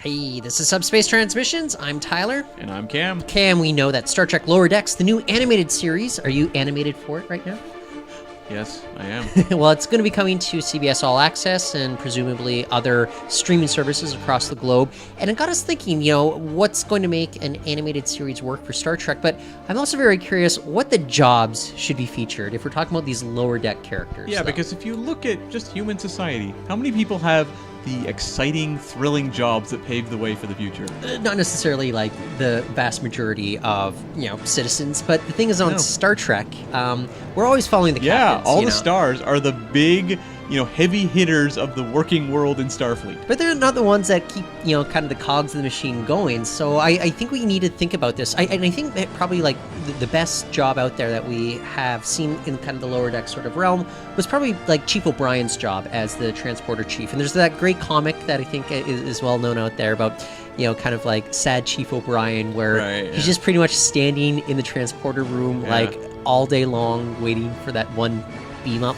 Hey, this is Subspace Transmissions. I'm Tyler. And I'm Cam. Cam, we know that Star Trek Lower Decks, the new animated series, are you animated for it right now? Yes, I am. Well, it's going to be coming to CBS All Access and presumably other streaming services across the globe. And it got us thinking, what's going to make an animated series work for Star Trek? But I'm also very curious what the jobs should be featured if we're talking about these lower deck characters. Yeah, because if you look at just human society, how many people have the exciting, thrilling jobs that pave the way for the future? Not necessarily like the vast majority of, citizens, but the thing is on Star Trek, we're always following the captains. Yeah, all the stars are the big, heavy hitters of the working world in Starfleet. But they're not the ones that keep, kind of the cogs of the machine going. So I think we need to think about this. And I think that probably like the best job out there that we have seen in kind of the lower deck sort of realm was probably like Chief O'Brien's job as the transporter chief. And there's that great comic that I think is well known out there about, kind of like sad Chief O'Brien, where he's just pretty much standing in the transporter room like all day long waiting for that one beam up.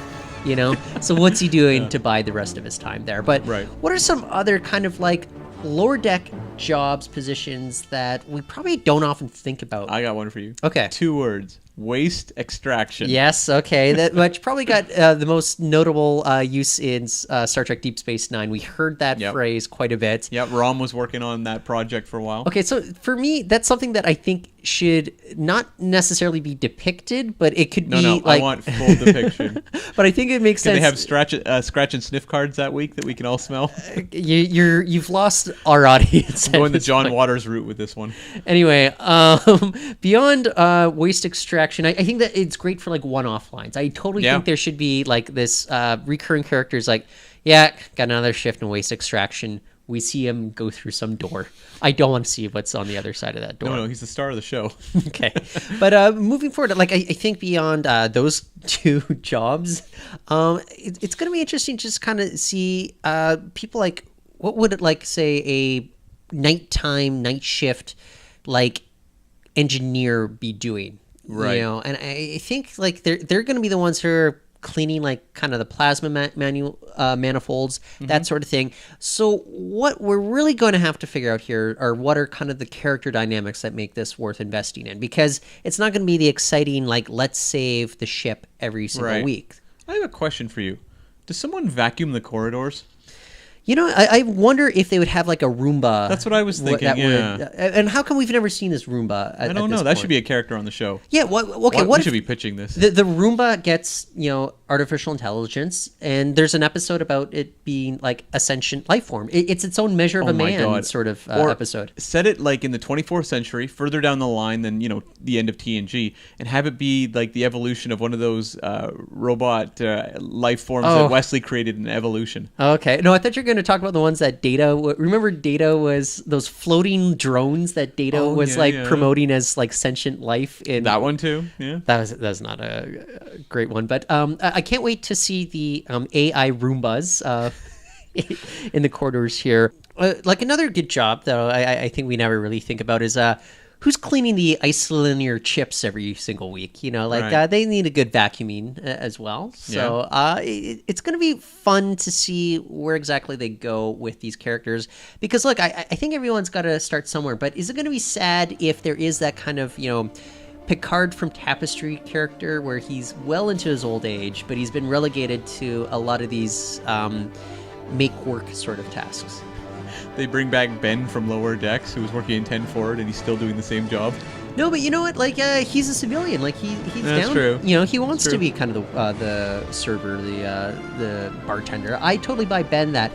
So what's he doing to buy the rest of his time there? But what are some other kind of like lower deck jobs, positions that we probably don't often think about? I got one for you. Okay. 2 words. Waste extraction. Yes, okay. That which probably got the most notable use in Star Trek Deep Space Nine. We heard that phrase quite a bit. Yep, Rom was working on that project for a while. Okay, so for me, that's something that I think should not necessarily be depicted, but it could be like... I want full depiction. But I think it makes sense. Can they have scratch and sniff cards that week that we can all smell? You've lost our audience. I'm going the John Waters route with this one. Anyway, beyond waste extraction, I think that it's great for like one-off lines. I totally think there should be like this recurring characters like, got another shift in waste extraction. We see him go through some door. I don't want to see what's on the other side of that door. No, he's the star of the show. Okay. But moving forward, like I think beyond those 2 jobs, it's going to be interesting to just kind of see people like, what would it like, say, a night shift like engineer be doing? Right. And I think like they're going to be the ones who are cleaning like kind of the plasma manifolds, that sort of thing. So what we're really going to have to figure out here are what are kind of the character dynamics that make this worth investing in, because it's not going to be the exciting like let's save the ship every single week. I have a question for you. Does someone vacuum the corridors? I wonder if they would have like a Roomba. That's what I was thinking, and how come we've never seen this Roomba I don't know. That should be a character on the show. Yeah, what we should be pitching this. The Roomba gets, artificial intelligence, and there's an episode about it being like a sentient life form. It's its own measure of a man sort of episode. Set it like in the 24th century, further down the line than, the end of TNG, and have it be like the evolution of one of those robot life forms that Wesley created in Evolution. Okay. No, I thought you were going to talk about the ones that Data... Remember Data was those floating drones that Data was promoting as like sentient life in... That one too, yeah. That's not a great one, but I can't wait to see the AI Roombas in the corridors here. Like another good job, though, I think we never really think about is... who's cleaning the isolinear chips every single week? They need a good vacuuming as well. So it's going to be fun to see where exactly they go with these characters. Because, look, I think everyone's got to start somewhere. But is it going to be sad if there is that kind of, Picard from Tapestry character where he's well into his old age, but he's been relegated to a lot of these make work sort of tasks? They bring back Ben from Lower Decks, who was working in 10 Forward, and he's still doing the same job. No, but you know what? Like, he's a civilian. Like, he's That's down. True. He wants to be kind of the server, the bartender. I totally buy Ben that.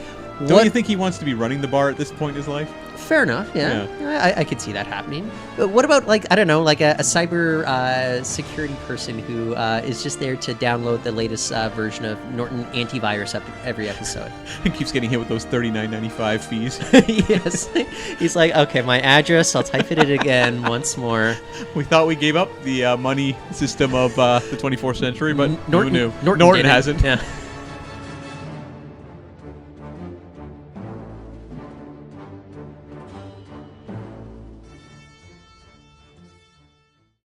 Don't you think he wants to be running the bar at this point in his life? Fair enough, yeah. I could see that happening. But what about, like, I don't know, like a cyber security person who is just there to download the latest version of Norton antivirus every episode? He keeps getting hit with those $39.95 fees. Yes. He's like, okay, my address, I'll type it again once more. We thought we gave up the money system of the 24th century, but Norton who knew? Norton hasn't. Yeah.